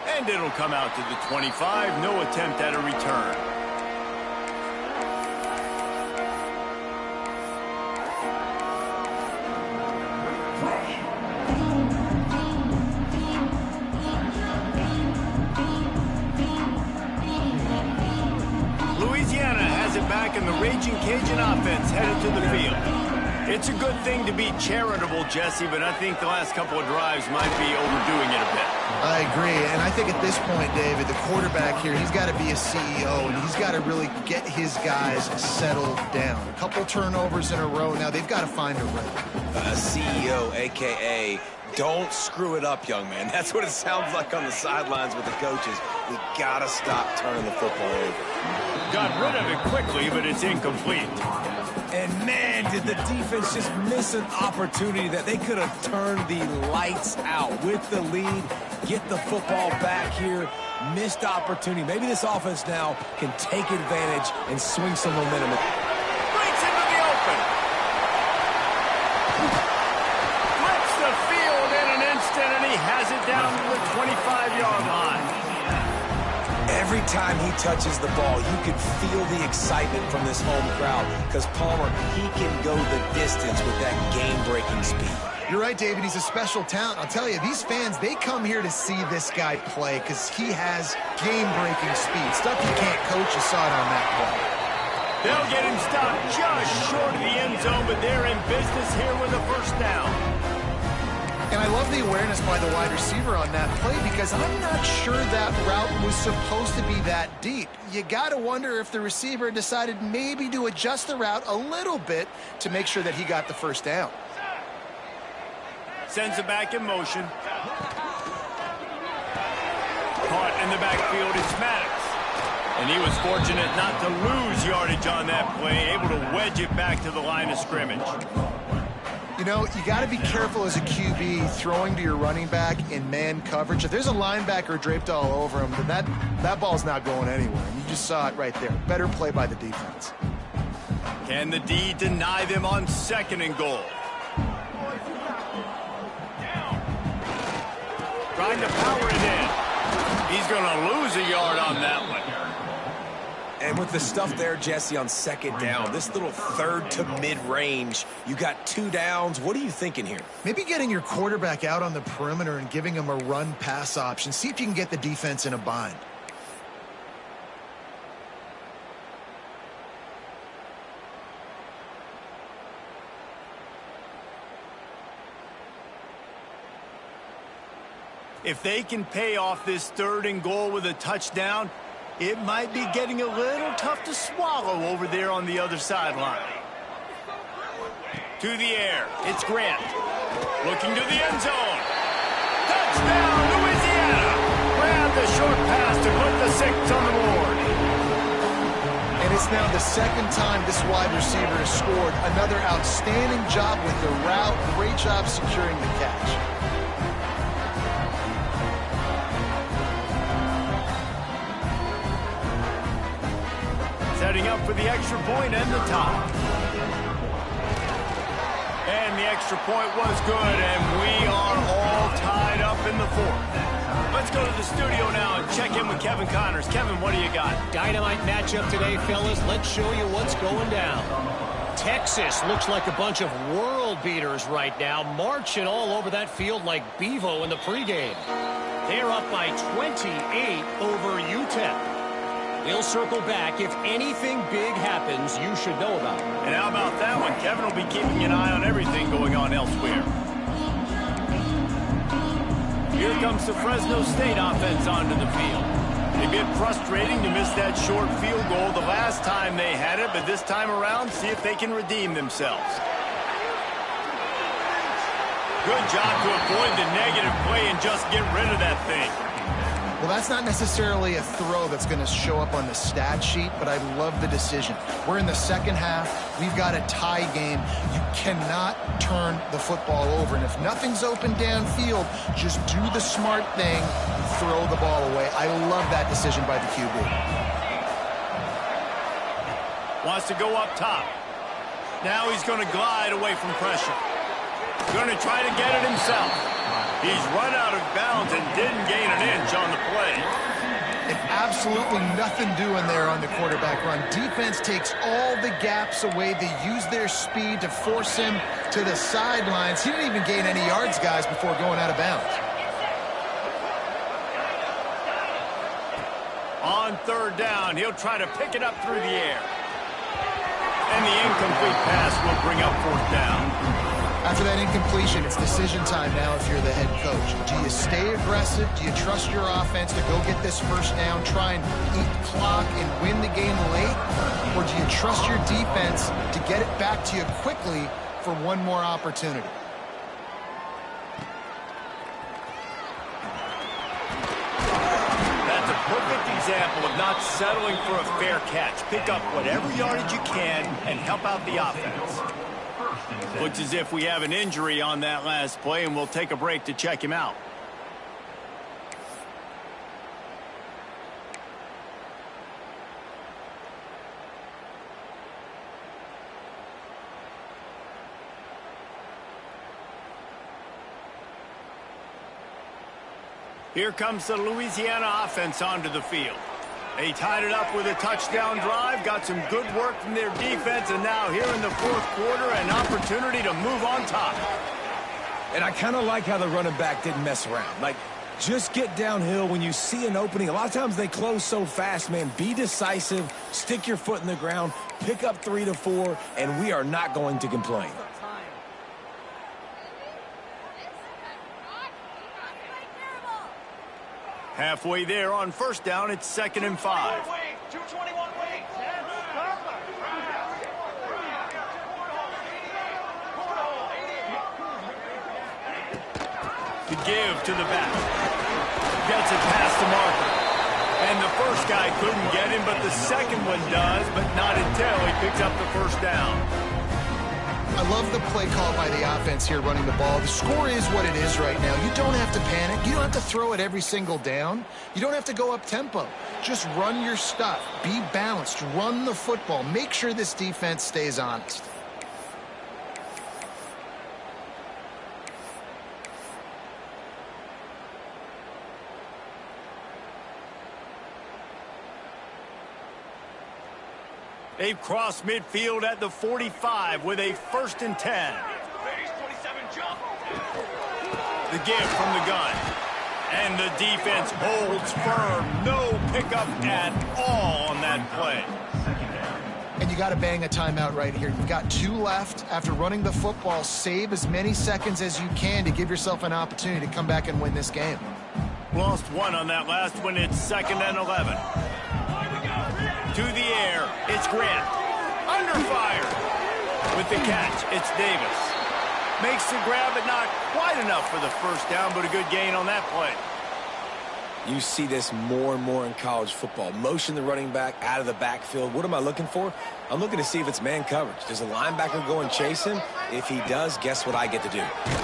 And it'll come out to the 25. No attempt at a return. Raging Cajun offense headed to the field. It's a good thing to be charitable, Jesse, but I think the last couple of drives might be overdoing it a bit. I agree, and I think at this point, David, the quarterback here, he's got to be a CEO, and he's got to really get his guys settled down. A couple turnovers in a row. Now they've got to find a rhythm. A CEO, a.k.a. don't screw it up, young man. That's what it sounds like on the sidelines with the coaches. We got to stop turning the football over. Got rid of it quickly, but it's incomplete. And, man, did the defense just miss an opportunity that they could have turned the lights out with the lead, get the football back here. Missed opportunity. Maybe this offense now can take advantage and swing some momentum. Breaks into the open. Flips the field in an instant, and he has it down to the 25-yard line. Every time he touches the ball, you can feel the excitement from this home crowd because Palmer, he can go the distance with that game-breaking speed. You're right, David. He's a special talent. I'll tell you, these fans, they come here to see this guy play because he has game-breaking speed. Stuff you can't coach. You saw it on that play. They'll get him stopped just short of the end zone, but they're in business here with a first down. And I love the awareness by the wide receiver on that play because I'm not sure that route was supposed to be that deep. You got to wonder if the receiver decided maybe to adjust the route a little bit to make sure that he got the first down. Sends it back in motion. Caught in the backfield is Maddox. And he was fortunate not to lose yardage on that play, able to wedge it back to the line of scrimmage. You know, you got to be careful as a QB throwing to your running back in man coverage. If there's a linebacker draped all over him, then that ball's not going anywhere. And you just saw it right there. Better play by the defense. Can the D deny them on 2nd and goal? Trying to power it in. He's going to lose a yard on that one. And with the stuff there, Jesse, on 2nd down, this little 3rd to mid-range, you got 2 downs. What are you thinking here? Maybe getting your quarterback out on the perimeter and giving him a run-pass option. See if you can get the defense in a bind. If they can pay off this 3rd and goal with a touchdown, it might be getting a little tough to swallow over there on the other sideline. To the air, it's Grant. Looking to the end zone. Touchdown, Louisiana! Grab the short pass to put the 6 on the board. And it's now the 2nd time this wide receiver has scored. Another outstanding job with the route. Great job securing the catch. Setting up for the extra point and the tie. And the extra point was good, and we are all tied up in the 4th. Let's go to the studio now and check in with Kevin Connors. Kevin, what do you got? Dynamite matchup today, fellas. Let's show you what's going down. Texas looks like a bunch of world beaters right now, marching all over that field like Bevo in the pregame. They're up by 28 over UTEP. We'll circle back. If anything big happens, you should know about it. And how about that one? Kevin will be keeping an eye on everything going on elsewhere. Here comes the Fresno State offense onto the field. A bit frustrating to miss that short field goal the last time they had it, but this time around, see if they can redeem themselves. Good job to avoid the negative play and just get rid of that thing. Well, that's not necessarily a throw that's going to show up on the stat sheet, but I love the decision. We're in the 2nd half. We've got a tie game. You cannot turn the football over. And if nothing's open downfield, just do the smart thing, throw the ball away. I love that decision by the QB. Wants to go up top. Now he's going to glide away from pressure. Going to try to get it himself. He's run out of bounds and didn't gain an inch on the play. And absolutely nothing doing there on the quarterback run. Defense takes all the gaps away. They use their speed to force him to the sidelines. He didn't even gain any yards, guys, before going out of bounds. On 3rd down, he'll try to pick it up through the air. And the incomplete pass will bring up fourth down. After that incompletion, it's decision time now if you're the head coach. Do you stay aggressive? Do you trust your offense to go get this first down, try and eat clock and win the game late? Or do you trust your defense to get it back to you quickly for one more opportunity? That's a perfect example of not settling for a fair catch. Pick up whatever yardage you can and help out the offense. Looks as if we have an injury on that last play, and we'll take a break to check him out. Here comes the Louisiana offense onto the field. They tied it up with a touchdown drive, got some good work from their defense, and now here in the fourth quarter, an opportunity to move on top. And I kind of like how the running back didn't mess around. Like, just get downhill when you see an opening. A lot of times they close so fast, man. Be decisive, stick your foot in the ground, pick up 3 to 4, and we are not going to complain. Halfway there on first down, it's 2nd and 5. 221 wings. To give to the back. Gets it past the marker. And the first guy couldn't get him, but the second one does, but not until he picks up the first down. I love the play call by the offense here running the ball. The score is what it is right now. You don't have to panic. You don't have to throw it every single down. You don't have to go up tempo. Just run your stuff. Be balanced. Run the football. Make sure this defense stays honest. They've crossed midfield at the 45 with a 1st and 10. The give from the gun. And the defense holds firm. No pickup at all on that play. And you got to bang a timeout right here. You've got 2 left. After running the football, save as many seconds as you can to give yourself an opportunity to come back and win this game. Lost 1 on that last one. It's 2nd and 11. To the air, it's Grant. Under fire. With the catch, it's Davis. Makes the grab, but not quite enough for the first down, but a good gain on that play. You see this more and more in college football. Motion the running back out of the backfield. What am I looking for? I'm looking to see if it's man coverage. Does a linebacker go and chase him? If he does, guess what I get to do?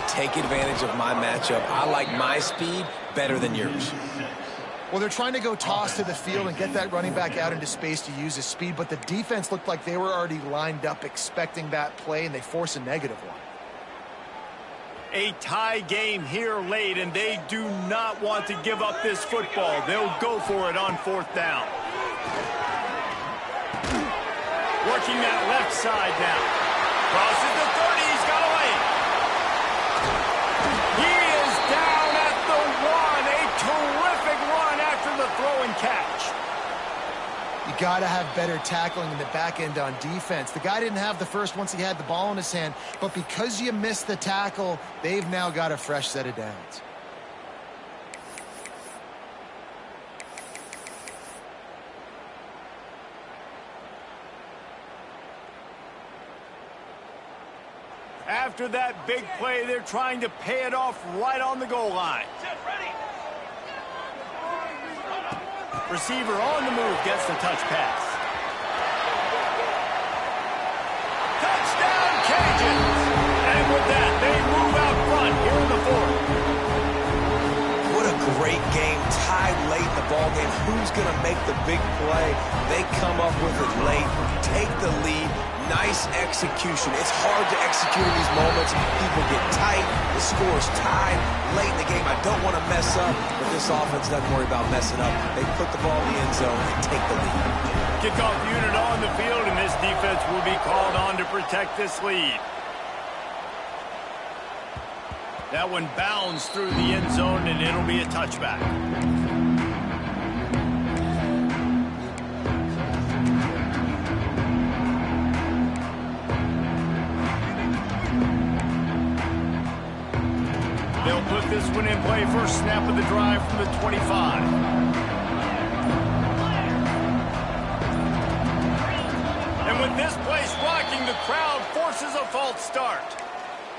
Take advantage of my matchup. I like my speed better than yours. Well, they're trying to go toss to the field and get that running back out into space to use his speed, but the defense looked like they were already lined up expecting that play, and they force a negative one. A tie game here late, and they do not want to give up this football. They'll go for it on 4th down. Working that left side now. Crosses the 30. He's got away. He is down at the 1. A terrific run after the throw and catch. You got to have better tackling in the back end on defense. The guy didn't have the first once he had the ball in his hand, but because you missed the tackle, they've now got a fresh set of downs. After that big play, they're trying to pay it off right on the goal line. Receiver on the move gets the touch pass. Touchdown, Cajuns! And with that, they move out front here in the 4th. What a great game. Tied late in the ball game. Who's going to make the big play? They come up with it late, take the lead. Nice execution. It's hard to execute in these moments. People get tight. The score's tied late in the game. I don't want to mess up, but this offense doesn't worry about messing up. They put the ball in the end zone and take the lead. Kickoff unit on the field, and this defense will be called on to protect this lead. That one bounds through the end zone, and it'll be a touchback. They'll put this one in play. First snap of the drive from the 25. And with this place rocking, the crowd forces a false start.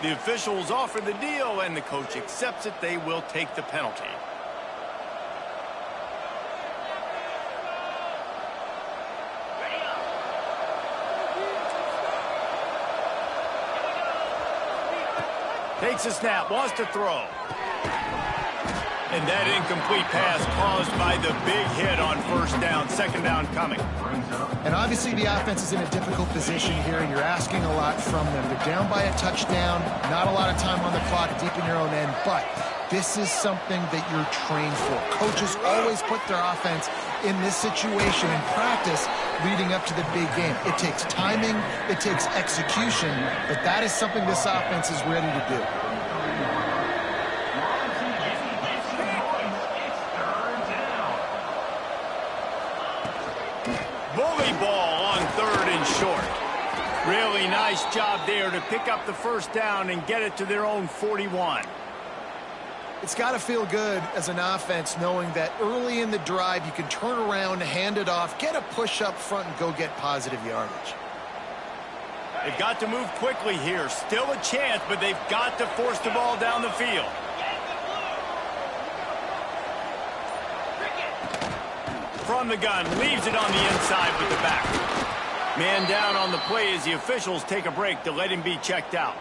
The officials offer the deal, and the coach accepts it. They will take the penalty. Takes a snap, wants to throw. And that incomplete pass caused by the big hit on first down. Second down coming. And obviously the offense is in a difficult position here, and you're asking a lot from them. They're down by a touchdown, not a lot of time on the clock, deep in your own end, but this is something that you're trained for. Coaches always put their offense in this situation in practice leading up to the big game. It takes timing, it takes execution, but that is something this offense is ready to do. Bully ball on third and short. Really nice job there to pick up the first down and get it to their own 41. It's got to feel good as an offense knowing that early in the drive you can turn around, hand it off, get a push up front, and go get positive yardage. They've got to move quickly here. Still a chance, but they've got to force the ball down the field. From the gun, leaves it on the inside with the back. Man down on the play as the officials take a break to let him be checked out.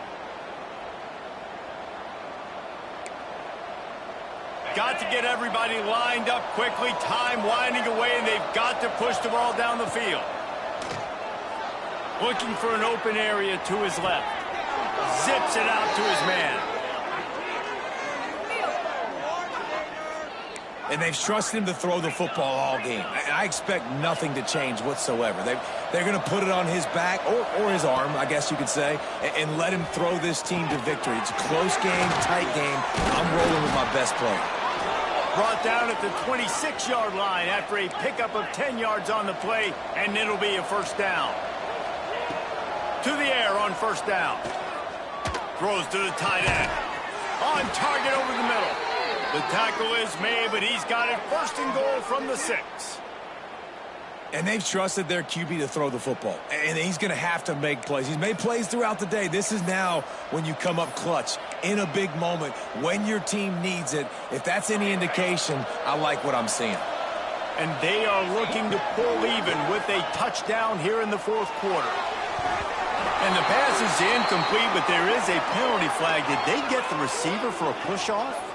Got to get everybody lined up quickly. Time winding away, and they've got to push the ball down the field. Looking for an open area to his left. Zips it out to his man. And they've trusted him to throw the football all game. I expect nothing to change whatsoever. They're going to put it on his back, or his arm, I guess you could say, and let him throw this team to victory. It's a close game, tight game. I'm rolling with my best player. Brought down at the 26-yard line after a pickup of 10 yards on the play, and it'll be a first down. To the air on first down. Throws to the tight end. On target over the middle. The tackle is made, but he's got it first and goal from the 6. And they've trusted their QB to throw the football. And he's going to have to make plays. He's made plays throughout the day. This is now when you come up clutch in a big moment when your team needs it. If that's any indication, I like what I'm seeing. And they are looking to pull even with a touchdown here in the fourth quarter. And the pass is incomplete, but there is a penalty flag. Did they get the receiver for a push-off?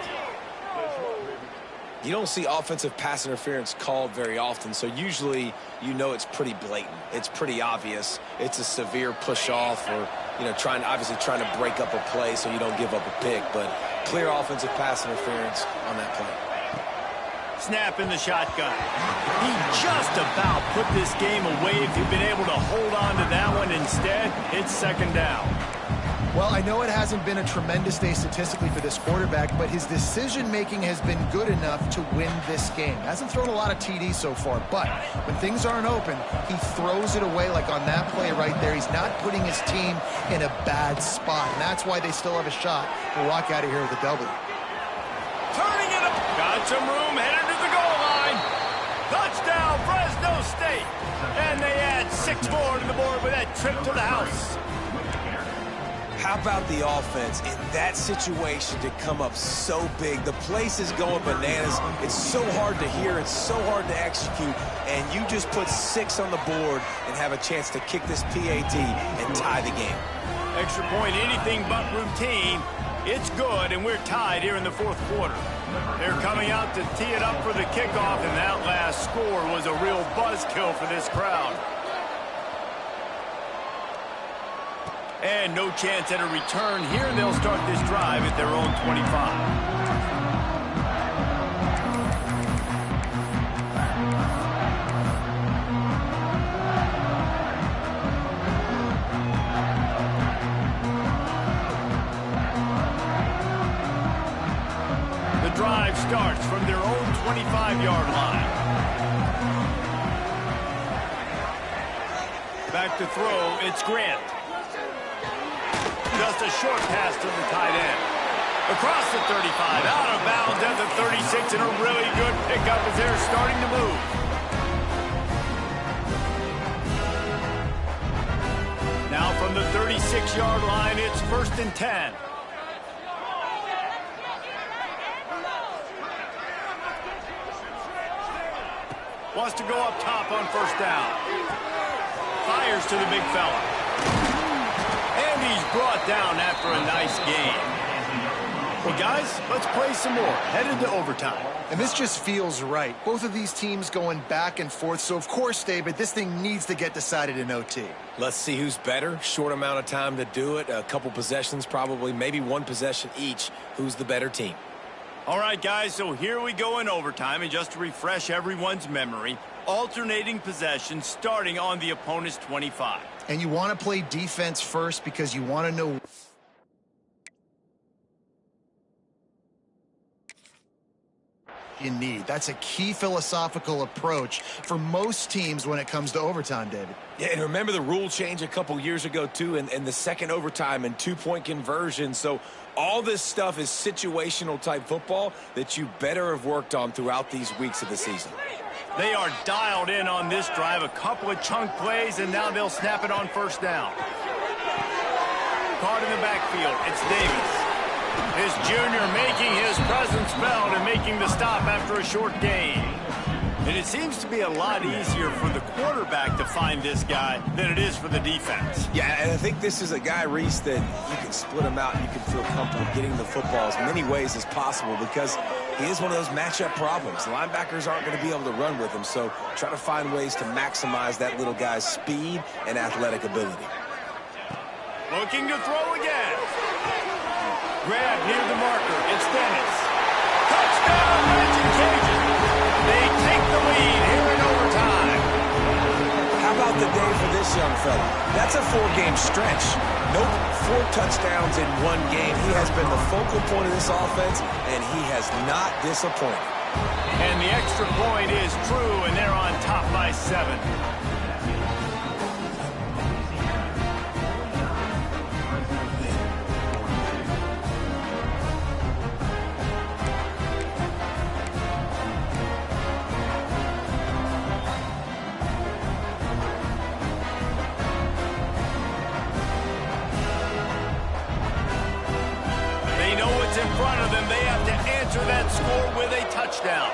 You don't see offensive pass interference called very often, so usually you know it's pretty blatant. It's pretty obvious. It's a severe push-off, or obviously trying to break up a play so you don't give up a pick, but clear offensive pass interference on that play. Snap in the shotgun. He just about put this game away if he'd been able to hold on to that one. Instead, it's second down. Well, I know it hasn't been a tremendous day statistically for this quarterback, but his decision-making has been good enough to win this game. Hasn't thrown a lot of TDs so far, but when things aren't open, he throws it away like on that play right there. He's not putting his team in a bad spot, and that's why they still have a shot to walk out of here with a W. Turning it up. Got some room, headed to the goal line. Touchdown, Fresno State. And they add 6 more to the board with that trip to the house. How about the offense in that situation to come up so big? The place is going bananas. It's so hard to hear. It's so hard to execute. And you just put 6 on the board and have a chance to kick this PAT and tie the game. Extra point, anything but routine. It's good, and we're tied here in the fourth quarter. They're coming out to tee it up for the kickoff, and that last score was a real buzzkill for this crowd. And no chance at a return here. They'll start this drive at their own 25. The drive starts from their own 25-yard line. Back to throw, it's Grant. Just a short pass to the tight end. Across the 35, out of bounds at the 36, and a really good pickup as they're starting to move. Now from the 36-yard line, it's 1st and 10. Wants to go up top on 1st down. Fires to the big fella. And he's brought down after a nice game. Well, guys, let's play some more. Headed to overtime. And this just feels right. Both of these teams going back and forth. So, of course, David, this thing needs to get decided in OT. Let's see who's better. Short amount of time to do it. A couple possessions probably. Maybe one possession each. Who's the better team? All right, guys, so here we go in overtime. And just to refresh everyone's memory, alternating possession starting on the opponent's 25. And you want to play defense first because you want to know you need. That's a key philosophical approach for most teams when it comes to overtime, David. Yeah, and remember the rule change a couple years ago, too, and the second overtime and two-point conversion. So all this stuff is situational type football that you better have worked on throughout these weeks of the season. They are dialed in on this drive. A couple of chunk plays, and now they'll snap it on 1st down. Caught in the backfield. It's Davis. This junior making his presence felt and making the stop after a short gain. And it seems to be a lot easier for the quarterback to find this guy than it is for the defense. Yeah, and I think this is a guy, Reese, that you can split him out and you can feel comfortable getting the football as many ways as possible because he is one of those matchup problems. Linebackers aren't going to be able to run with him, so try to find ways to maximize that little guy's speed and athletic ability. Looking to throw again. Grab near the marker. It's Dennis. Touchdown, Raging Cajun. They take the lead here in overtime. How about the day for this young fella? That's a 4-game stretch. Nope, 4 touchdowns in 1 game. He has been the focal point of this offense, and he has not disappointed. And the extra point is true, and they're on top by 7. In front of them, they have to answer that score with a touchdown.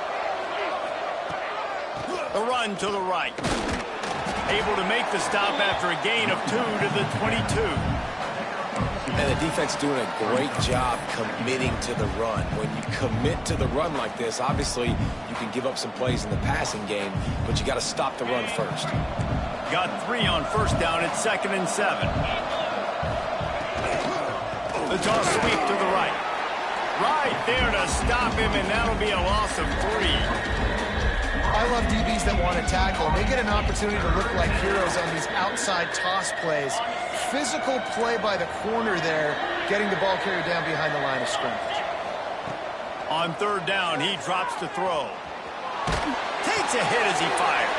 The run to the right. Able to make the stop after a gain of 2 to the 22. And the defense doing a great job committing to the run. When you commit to the run like this, obviously you can give up some plays in the passing game, but you got to stop the run first. Got 3 on 1st down. It's 2nd and 7. The toss sweep to the right. Right there to stop him, and that'll be a loss of 3. I love DBs that want to tackle. They get an opportunity to look like heroes on these outside toss plays. Physical play by the corner there, getting the ball carried down behind the line of scrimmage. On 3rd down, he drops to throw. Takes a hit as he fires.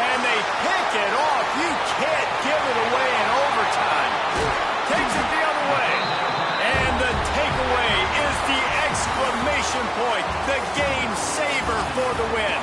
And they pick it off. You can't give it away in overtime. Takes it the other way. And the takeaway is the exclamation point, the game saver for the win.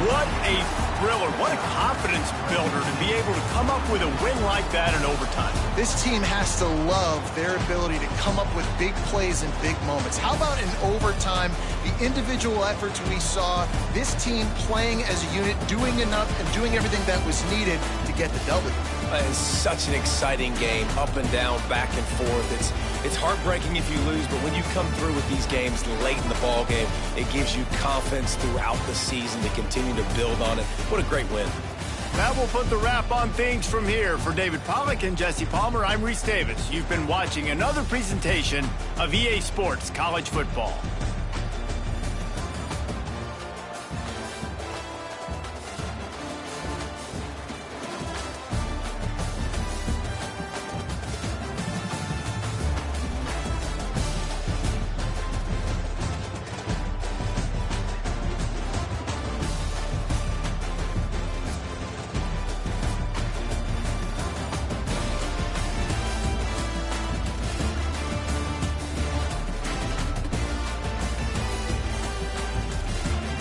What a thriller, what a confidence builder to be able to come up with a win like that in overtime. This team has to love their ability to come up with big plays and big moments. How about in overtime, the individual efforts we saw, this team playing as a unit, doing enough and doing everything that was needed to get the W. It's such an exciting game, up and down, back and forth. It's heartbreaking if you lose, but when you come through with these games late in the ball game, it gives you confidence throughout the season to continue to build on it. What a great win. That will put the wrap on things from here. For David Pollack and Jesse Palmer, I'm Reese Davis. You've been watching another presentation of EA Sports College Football.